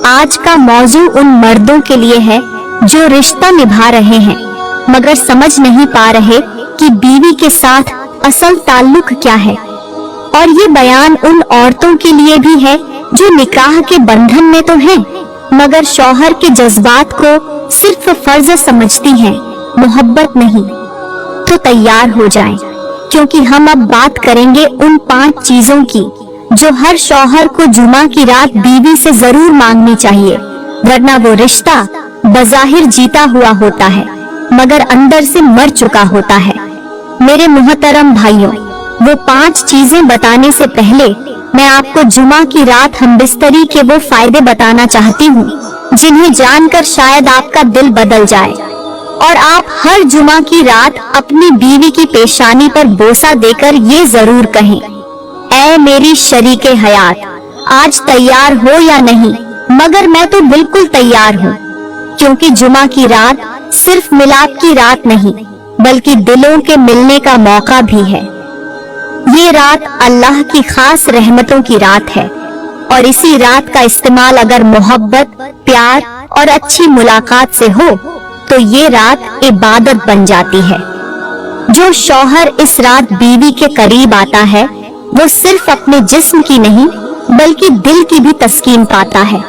आज का मौजू उन मर्दों के लिए है जो रिश्ता निभा रहे हैं मगर समझ नहीं पा रहे कि बीवी के साथ असल ताल्लुक क्या है, और ये बयान उन औरतों के लिए भी है जो निकाह के बंधन में तो हैं मगर शौहर के जज्बात को सिर्फ फर्ज समझती हैं, मोहब्बत नहीं। तो तैयार हो जाएं, क्योंकि हम अब बात करेंगे उन 5 चीजों की जो हर शौहर को जुमा की रात बीवी से जरूर मांगनी चाहिए, वरना वो रिश्ता बज़ाहिर जीता हुआ होता है मगर अंदर से मर चुका होता है। मेरे मुहतरम भाइयों, वो 5 चीजें बताने से पहले मैं आपको जुमा की रात हमबिस्तरी के वो फायदे बताना चाहती हूँ जिन्हें जानकर शायद आपका दिल बदल जाए और आप हर जुमा की रात अपनी बीवी की पेशानी पर बोसा देकर ये जरूर कहें, ऐ मेरी शरीके हयात, आज तैयार हो या नहीं? मगर मैं तो बिल्कुल तैयार हूँ, क्योंकि जुमा की रात सिर्फ मिलाप की रात नहीं बल्कि दिलों के मिलने का मौका भी है। ये रात अल्लाह की खास रहमतों की रात है और इसी रात का इस्तेमाल अगर मोहब्बत, प्यार और अच्छी मुलाकात से हो तो ये रात इबादत बन जाती है। जो शौहर इस रात बीवी के करीब आता है वो सिर्फ अपने जिस्म की नहीं बल्कि दिल की भी तस्कीन पाता है।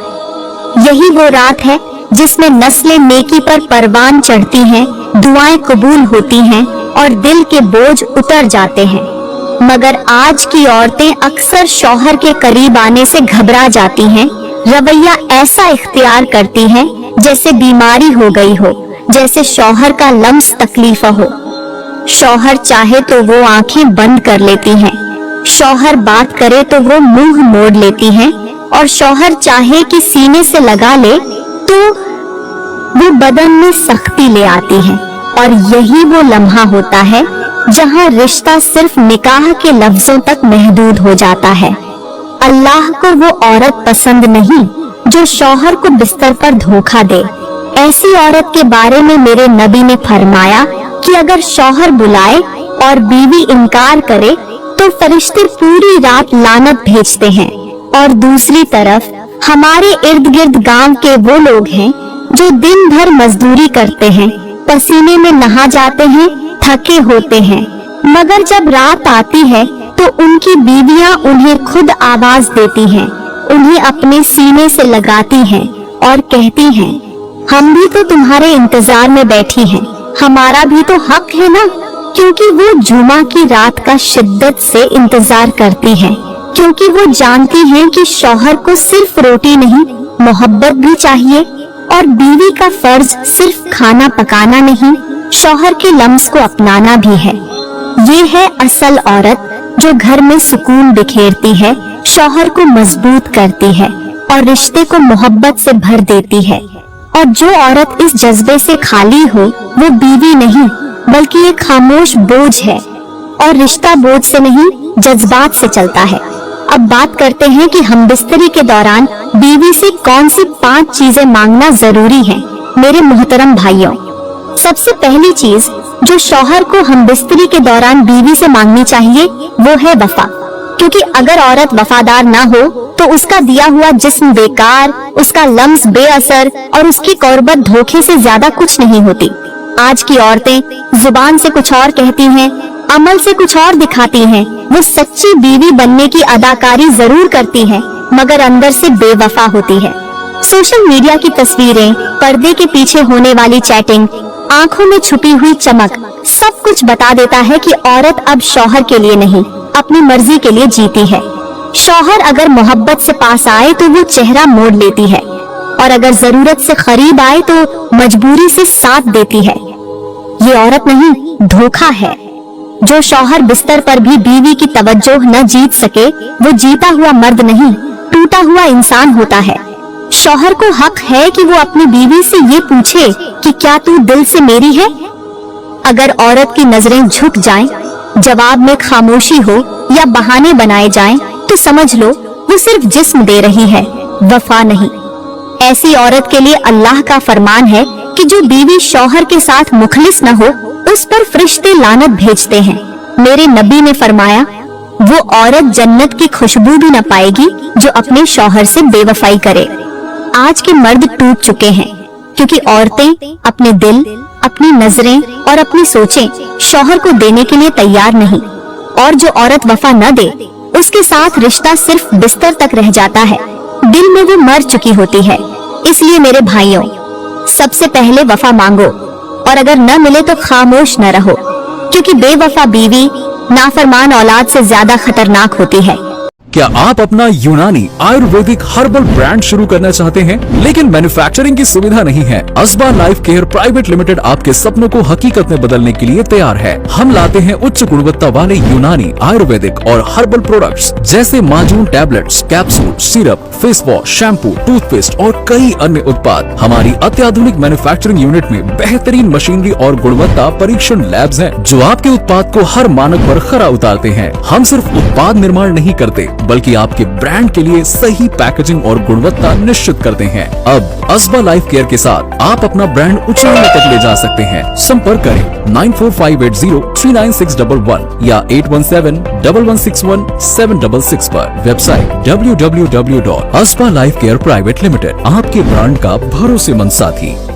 यही वो रात है जिसमें नस्लें नेकी पर परवान चढ़ती हैं, दुआएं कबूल होती हैं और दिल के बोझ उतर जाते हैं। मगर आज की औरतें अक्सर शौहर के करीब आने से घबरा जाती हैं, रवैया ऐसा इख्तियार करती हैं जैसे बीमारी हो गई हो, जैसे शौहर का लम्स तकलीफ हो। शौहर चाहे तो वो आंखें बंद कर लेती हैं, शौहर बात करे तो वो मुंह मोड़ लेती हैं और शौहर चाहे कि सीने से लगा ले तो वो बदन में सख्ती ले आती हैं। और यही वो लम्हा होता है जहां रिश्ता सिर्फ निकाह के लफ्जों तक महदूद हो जाता है। अल्लाह को वो औरत पसंद नहीं जो शौहर को बिस्तर पर धोखा दे। ऐसी औरत के बारे में मेरे नबी ने फरमाया कि अगर शौहर बुलाए और बीवी इनकार करे तो फरिश्ते पूरी रात लानत भेजते हैं। और दूसरी तरफ हमारे इर्द गिर्द गांव के वो लोग हैं जो दिन भर मजदूरी करते हैं, पसीने में नहा जाते हैं, थके होते हैं, मगर जब रात आती है तो उनकी बीवियां उन्हें खुद आवाज देती हैं, उन्हें अपने सीने से लगाती हैं और कहती हैं, हम भी तो तुम्हारे इंतजार में बैठी हैं, हमारा भी तो हक है ना। क्योंकि वो जुमा की रात का शिद्दत से इंतजार करती हैं, क्योंकि वो जानती हैं कि शौहर को सिर्फ रोटी नहीं मोहब्बत भी चाहिए और बीवी का फर्ज सिर्फ खाना पकाना नहीं, शौहर के लम्स को अपनाना भी है। ये है असल औरत जो घर में सुकून बिखेरती है, शौहर को मजबूत करती है और रिश्ते को मोहब्बत से भर देती है। और जो औरत इस जज्बे से खाली हो वो बीवी नहीं बल्कि एक खामोश बोझ है, और रिश्ता बोझ से नहीं जज्बात से चलता है। अब बात करते हैं कि हमबिस्तरी के दौरान बीवी से कौन सी 5 चीजें मांगना जरूरी है। मेरे मोहतरम भाइयों, सबसे पहली चीज जो शौहर को हमबिस्तरी के दौरान बीवी से मांगनी चाहिए वो है वफा। क्योंकि अगर औरत वफादार ना हो तो उसका दिया हुआ जिस्म बेकार, उसका लम्स बेअसर और उसकी कुर्बत धोखे से ज्यादा कुछ नहीं होती। आज की औरतें जुबान से कुछ और कहती हैं, अमल से कुछ और दिखाती हैं। वो सच्ची बीवी बनने की अदाकारी जरूर करती हैं, मगर अंदर से बेवफा होती है। सोशल मीडिया की तस्वीरें, पर्दे के पीछे होने वाली चैटिंग, आंखों में छुपी हुई चमक, सब कुछ बता देता है कि औरत अब शौहर के लिए नहीं, अपनी मर्जी के लिए जीती है। शौहर अगर मोहब्बत से पास आए तो वो चेहरा मोड़ लेती है, और अगर जरूरत से करीब आए तो मजबूरी से साथ देती है। ये औरत नहीं, धोखा है। जो शौहर बिस्तर पर भी बीवी की तवज्जो न जीत सके वो जीता हुआ मर्द नहीं, टूटा हुआ इंसान होता है। शौहर को हक है कि वो अपनी बीवी से ये पूछे कि क्या तू दिल से मेरी है। अगर औरत की नजरें झुक जाएं, जवाब में खामोशी हो या बहाने बनाए जाएं, तो समझ लो वो सिर्फ जिस्म दे रही है, वफा नहीं। ऐसी औरत के लिए अल्लाह का फरमान है कि जो बीवी शौहर के साथ मुखलिस न हो उस पर फरिश्ते लानत भेजते हैं। मेरे नबी ने फरमाया, वो औरत जन्नत की खुशबू भी न पाएगी जो अपने शौहर से बेवफाई करे। आज के मर्द टूट चुके हैं, क्योंकि औरतें अपने दिल, अपनी नजरें और अपनी सोचें शौहर को देने के लिए तैयार नहीं, और जो औरत वफा न दे उसके साथ रिश्ता सिर्फ बिस्तर तक रह जाता है, दिल में वो मर चुकी होती है। इसलिए मेरे भाइयों, सबसे पहले वफा मांगो, और अगर न मिले तो खामोश न रहो, क्योंकि बेवफा बीवी नाफरमान औलाद से ज्यादा खतरनाक होती है। क्या आप अपना यूनानी आयुर्वेदिक हर्बल ब्रांड शुरू करना चाहते हैं लेकिन मैन्युफैक्चरिंग की सुविधा नहीं है? अस्बा लाइफ केयर प्राइवेट लिमिटेड आपके सपनों को हकीकत में बदलने के लिए तैयार है। हम लाते हैं उच्च गुणवत्ता वाले यूनानी आयुर्वेदिक और हर्बल प्रोडक्ट्स जैसे माजून tablets, capsule, syrup, face wash, shampoo, toothpaste और कई अन्य उत्पाद। हमारी अत्याधुनिक मैन्युफैक्चरिंग यूनिट में बेहतरीन मशीनरी और गुणवत्ता परीक्षण लैब्स हैं, जो आपके उत्पाद को हर मानक पर खरा उतारते हैं। हम सिर्फ उत्पाद निर्माण नहीं करते, बल्कि आपके ब्रांड के लिए सही पैकेजिंग और गुणवत्ता निश्चित करते हैं। अब अस्बा लाइफ केयर के साथ आप अपना ब्रांड ऊंचाइयों तक ले जा सकते हैं। संपर्क करें 9458039611 या 8171161766 पर। Website www.asba life care private limited, आपके ब्रांड का भरोसेमंद साथी।